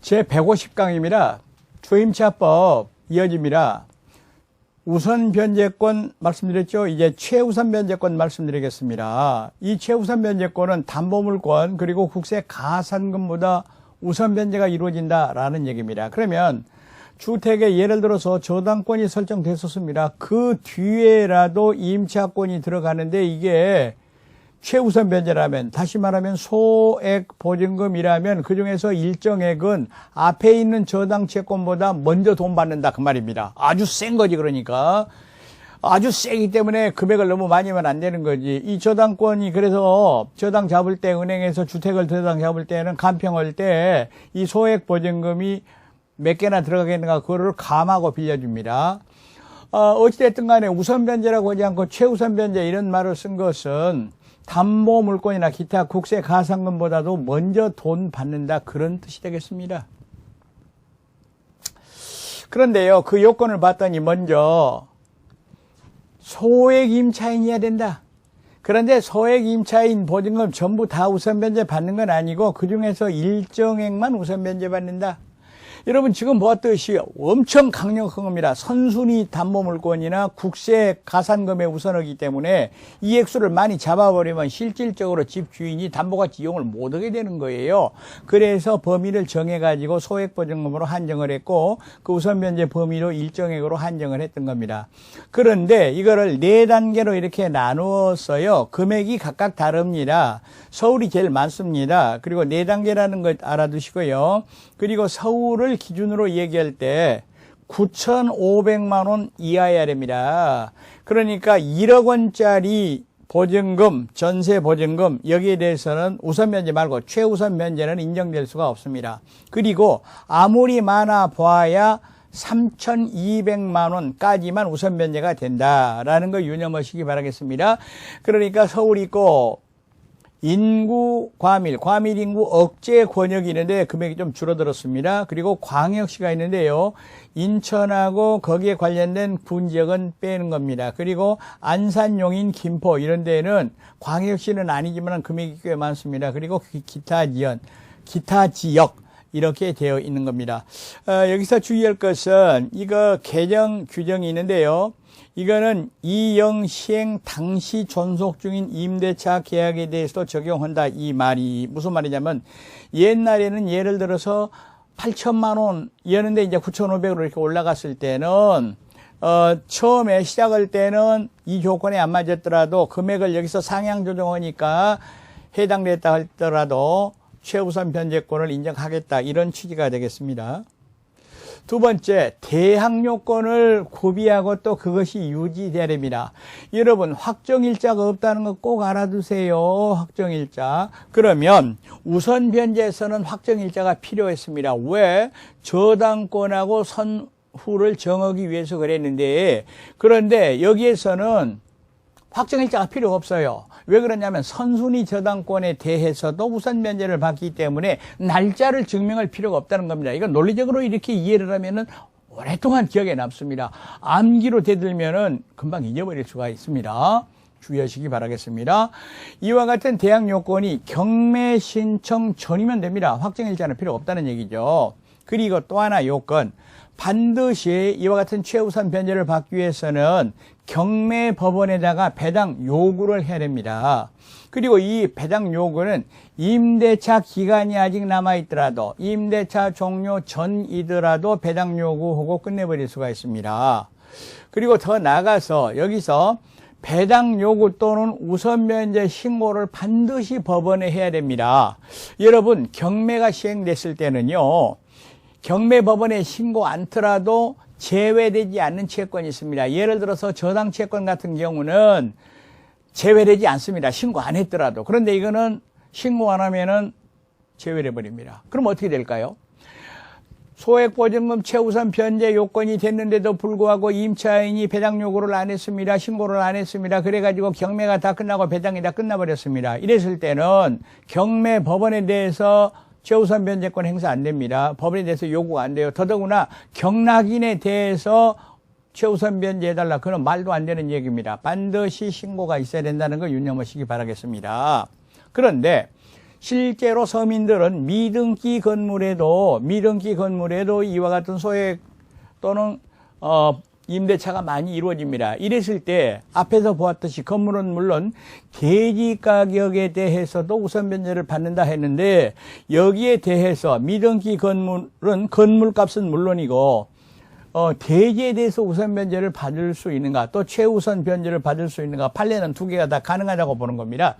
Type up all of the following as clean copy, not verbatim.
제150강입니다. 주임차법 이어집니다. 우선 변제권 말씀드렸죠. 이제 최우선 변제권 말씀드리겠습니다. 이 최우선 변제권은 담보물권 그리고 국세 가산금보다 우선 변제가 이루어진다라는 얘기입니다. 그러면 주택에 예를 들어서 저당권이 설정됐었습니다. 그 뒤에라도 임차권이 들어가는데 이게 최우선 변제라면, 다시 말하면 소액 보증금이라면 그중에서 일정액은 앞에 있는 저당 채권보다 먼저 돈 받는다 그 말입니다. 아주 센 거지. 그러니까 아주 세기 때문에 금액을 너무 많이 하면 안 되는 거지. 이 저당권이 그래서 저당 잡을 때 은행에서 주택을 저당 잡을 때는 간평할 때 이 소액 보증금이 몇 개나 들어가겠는가 그거를 감하고 빌려줍니다. 어찌됐든 간에 우선 변제라고 하지 않고 최우선 변제 이런 말을 쓴 것은 담보 물권이나 기타 국세 가산금보다도 먼저 돈 받는다 그런 뜻이 되겠습니다. 그런데요, 그 요건을 봤더니 먼저 소액 임차인이어야 된다. 그런데 소액 임차인 보증금 전부 다 우선 변제 받는 건 아니고 그중에서 일정액만 우선 변제 받는다. 여러분 지금 보았듯이 엄청 강력한 겁니다. 선순위 담보물권이나 국세 가산금의 우선이기 때문에 이 액수를 많이 잡아버리면 실질적으로 집주인이 담보가치 이용을 못하게 되는 거예요. 그래서 범위를 정해가지고 소액보증금으로 한정을 했고 그 우선변제 범위로 일정액으로 한정을 했던 겁니다. 그런데 이거를 4단계로 이렇게 나누었어요. 금액이 각각 다릅니다. 서울이 제일 많습니다. 그리고 4단계라는 것 알아두시고요. 그리고 서울을 기준으로 얘기할 때 9,500만 원 이하여야 됩니다. 그러니까 1억 원짜리 보증금, 전세 보증금 여기에 대해서는 우선 변제 말고 최우선 변제는 인정될 수가 없습니다. 그리고 아무리 많아 봐야 3,200만 원까지만 우선 변제가 된다라는 거 유념하시기 바라겠습니다. 그러니까 서울이 있고 인구 과밀 인구 억제 권역이 있는데 금액이 좀 줄어들었습니다. 그리고 광역시가 있는데요. 인천하고 거기에 관련된 군지역은 빼는 겁니다. 그리고 안산, 용인, 김포 이런 데는 광역시는 아니지만 금액이 꽤 많습니다. 그리고 기타 지역 이렇게 되어 있는 겁니다. 여기서 주의할 것은 이거 개정 규정이 있는데요. 이거는 이영 시행 당시 존속 중인 임대차 계약에 대해서도 적용한다. 이 말이 무슨 말이냐면 옛날에는 예를 들어서 8천만 원이었는데 이제 9,500으로 이렇게 올라갔을 때는 처음에 시작할 때는 이 조건에 안 맞았더라도 금액을 여기서 상향 조정하니까 해당됐다 할더라도 최우선 변제권을 인정하겠다. 이런 취지가 되겠습니다. 두 번째, 대항 요건을 구비하고 또 그것이 유지돼야 됩니다. 여러분, 확정일자가 없다는 거 꼭 알아두세요. 확정일자. 그러면 우선 변제에서는 확정일자가 필요했습니다. 왜? 저당권하고 선후를 정하기 위해서 그랬는데, 그런데 여기에서는 확정일자가 필요 없어요. 왜 그러냐면 선순위 저당권에 대해서도 우선 변제를 받기 때문에 날짜를 증명할 필요가 없다는 겁니다. 이건 논리적으로 이렇게 이해를 하면은 오랫동안 기억에 남습니다. 암기로 되들면은 금방 잊어버릴 수가 있습니다. 주의하시기 바라겠습니다. 이와 같은 대항 요건이 경매 신청 전이면 됩니다. 확정일자는 필요 없다는 얘기죠. 그리고 또 하나 요건. 반드시 이와 같은 최우선 변제를 받기 위해서는 경매 법원에다가 배당 요구를 해야 됩니다. 그리고 이 배당 요구는 임대차 기간이 아직 남아있더라도 임대차 종료 전이더라도 배당 요구하고 끝내버릴 수가 있습니다. 그리고 더 나아가서 여기서 배당 요구 또는 우선 변제 신고를 반드시 법원에 해야 됩니다. 여러분 경매가 시행됐을 때는요. 경매 법원에 신고 않더라도 제외되지 않는 채권이 있습니다. 예를 들어서 저당 채권 같은 경우는 제외되지 않습니다. 신고 안 했더라도. 그런데 이거는 신고 안 하면은 제외돼 버립니다. 그럼 어떻게 될까요? 소액보증금 최우선 변제 요건이 됐는데도 불구하고 임차인이 배당 요구를 안 했습니다. 신고를 안 했습니다. 그래가지고 경매가 다 끝나고 배당이 다 끝나버렸습니다. 이랬을 때는 경매 법원에 대해서 최우선 변제권 행사 안 됩니다. 법원에 대해서 요구가 안 돼요. 더더구나 경락인에 대해서 최우선 변제해달라. 그건 말도 안 되는 얘기입니다. 반드시 신고가 있어야 된다는 걸 유념하시기 바라겠습니다. 그런데 실제로 서민들은 미등기 건물에도 이와 같은 소액 또는 임대차가 많이 이루어집니다. 이랬을 때 앞에서 보았듯이 건물은 물론 대지 가격에 대해서도 우선 변제를 받는다 했는데, 여기에 대해서 미등기 건물은 건물값은 물론이고 대지에 대해서 우선 변제를 받을 수 있는가, 또 최우선 변제를 받을 수 있는가, 판례는 두 개가 다 가능하다고 보는 겁니다.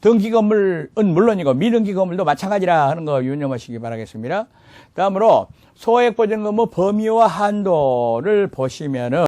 등기 건물은 물론이고 미등기 건물도 마찬가지라 하는 거 유념하시기 바라겠습니다. 다음으로 소액보증금의 범위와 한도를 보시면은